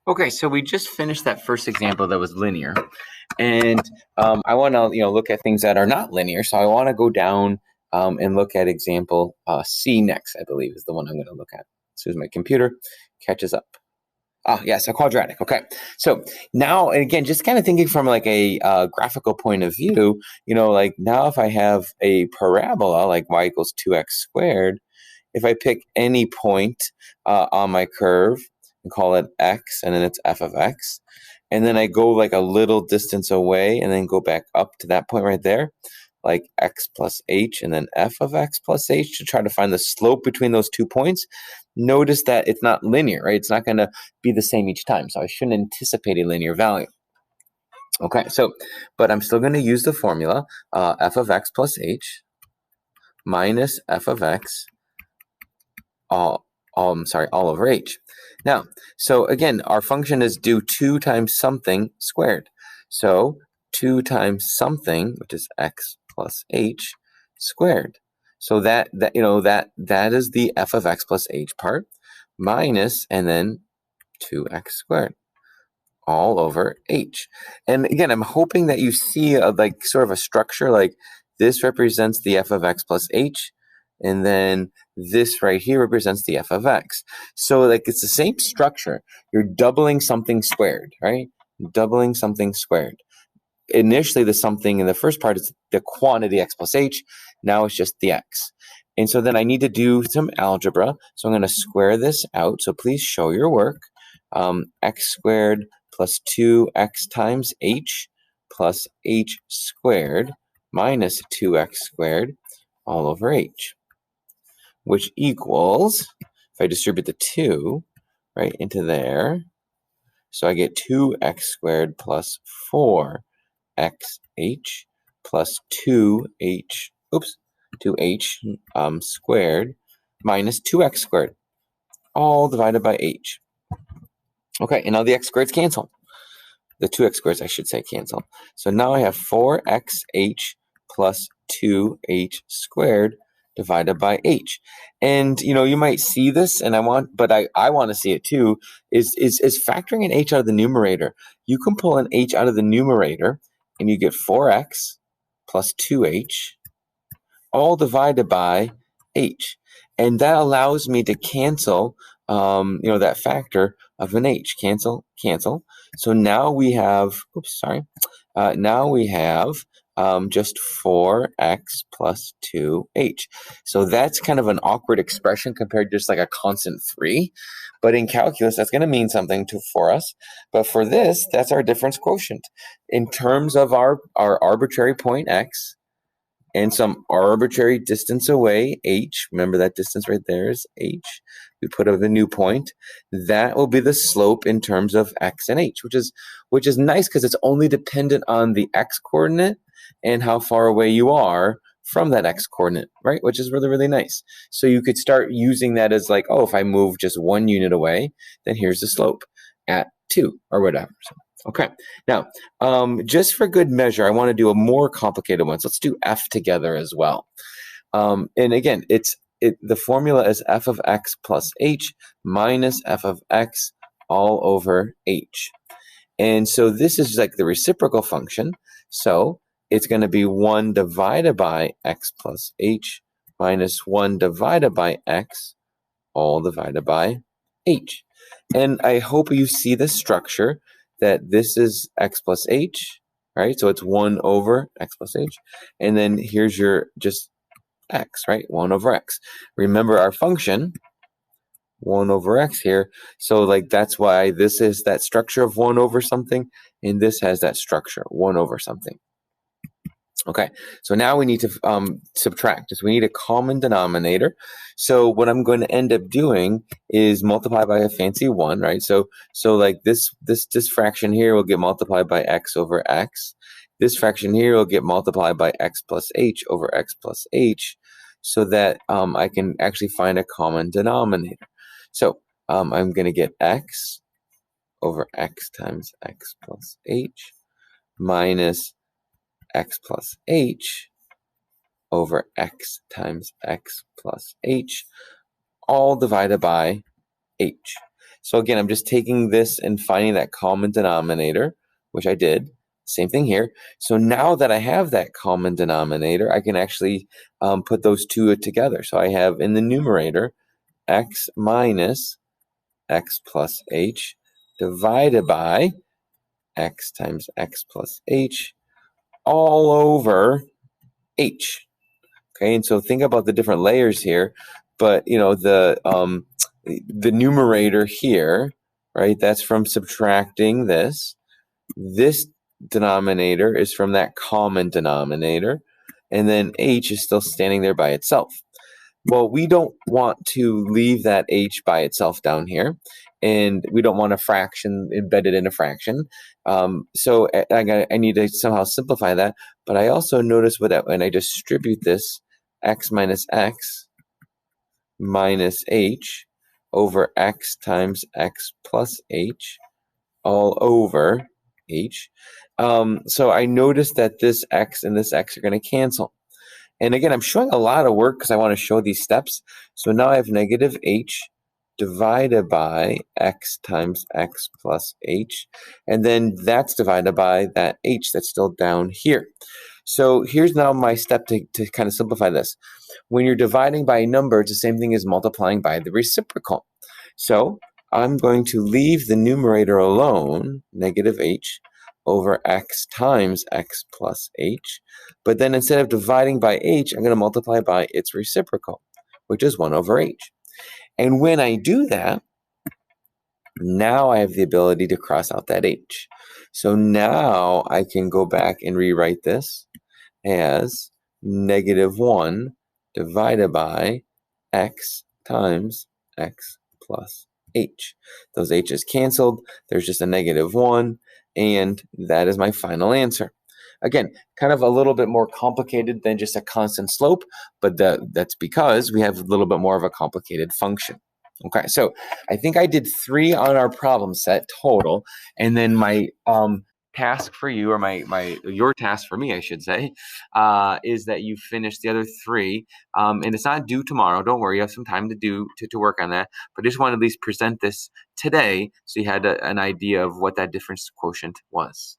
Okay, so we just finished that first example that was linear, and I want to look at things that are not linear. So I want to go down and look at example C next. I believe is the one I'm going to look at as soon as my computer catches up. Ah, yes, a quadratic. Okay, so now, and again, just kind of thinking from like a graphical point of view, like now if I have a parabola like y equals 2x squared, if I pick any point on my curve and call it x, and then it's f of x, and then I go like a little distance away and then go back up to that point right there, like x plus h and then f of x plus h to try to find the slope between those 2 points, notice that it's not linear, right? It's not going to be the same each time, so I shouldn't anticipate a linear value. Okay, so, but I'm still going to use the formula f of x plus h minus f of x all over h. Now, so again, our function is do 2 times something squared. So 2 times something, which is x plus h squared. So that is the f of x plus h part, minus, and then 2x squared all over h. And again, I'm hoping that you see like sort of a structure, like this represents the f of x plus h, and then this right here represents the f of x. So like it's the same structure. You're doubling something squared, right? Doubling something squared. Initially, the something in the first part is the quantity x plus h. Now it's just the x. And so then I need to do some algebra. So I'm going to square this out. So please show your work. X squared plus 2x times h plus h squared minus 2x squared all over h, which equals, if I distribute the 2 right into there, so I get 2x squared plus 4xh plus 2h squared minus 2x squared, all divided by h. Okay, and now the x squareds cancel. The 2x squareds, I should say, cancel. So now I have 4xh plus 2h squared divided by h. And you might see this, and I want to see it too, is factoring an h out of the numerator. You can pull an h out of the numerator and you get 4x plus 2h all divided by h. And that allows me to cancel that factor of an h. Cancel, cancel. So now we have, now we have just 4x plus 2h. So that's kind of an awkward expression compared to just like a constant 3. But in calculus, that's going to mean something for us. But for this, that's our difference quotient. In terms of our arbitrary point x, and some arbitrary distance away, h, remember that distance right there is h, we put up a new point, that will be the slope in terms of x and h, which is nice because it's only dependent on the x coordinate and how far away you are from that x coordinate, right? Which is really, really nice. So you could start using that as like, oh, if I move just 1 unit away, then here's the slope at 2 or whatever. So, okay, now, just for good measure, I want to do a more complicated one. So let's do f together as well. And again, the formula is f of x plus h minus f of x all over h. And so this is like the reciprocal function. So it's going to be 1 divided by x plus h minus 1 divided by x all divided by h. And I hope you see the structure that this is x plus h, right? So it's 1 over x plus h. And then here's your just x, right? 1 over x. Remember our function, 1 over x here. So like that's why this is that structure of 1 over something, and this has that structure, 1 over something. Okay, so now we need to subtract. So we need a common denominator. So what I'm going to end up doing is multiply by a fancy 1, right? So like this fraction here will get multiplied by x over x. This fraction here will get multiplied by x plus h over x plus h, so that I can actually find a common denominator. So I'm going to get x over x times x plus h minus x plus h over x times x plus h, all divided by h. So again, I'm just taking this and finding that common denominator, which I did. Same thing here. So now that I have that common denominator, I can actually put those two together. So I have in the numerator x minus x plus h divided by x times x plus h all over h. Okay, and so think about the different layers here, but the numerator here, right? That's from subtracting this. This denominator is from that common denominator, and then h is still standing there by itself. Well, we don't want to leave that h by itself down here, and we don't want a fraction embedded in a fraction. So I need to somehow simplify that, but I also notice when I distribute this x minus x minus h over x times x plus h all over h. So I notice that this x and this x are going to cancel. And again, I'm showing a lot of work because I want to show these steps. So now I have negative h divided by x times x plus h. And then that's divided by that h that's still down here. So here's now my step to kind of simplify this. When you're dividing by a number, it's the same thing as multiplying by the reciprocal. So I'm going to leave the numerator alone, negative h, over x times x plus h. But then instead of dividing by h, I'm going to multiply by its reciprocal, which is 1 over h. And when I do that, now I have the ability to cross out that h. So now I can go back and rewrite this as negative 1 divided by x times x plus h. Those h's canceled. There's just a negative 1, and that is my final answer. Again, kind of a little bit more complicated than just a constant slope, but that's because we have a little bit more of a complicated function. Okay, so I think I did 3 on our problem set total, and then my task for you, or your task for me, I should say, is that you finish the other 3, and it's not due tomorrow. Don't worry, you have some time to work on that. But I just want to at least present this today, so you had an idea of what that difference quotient was.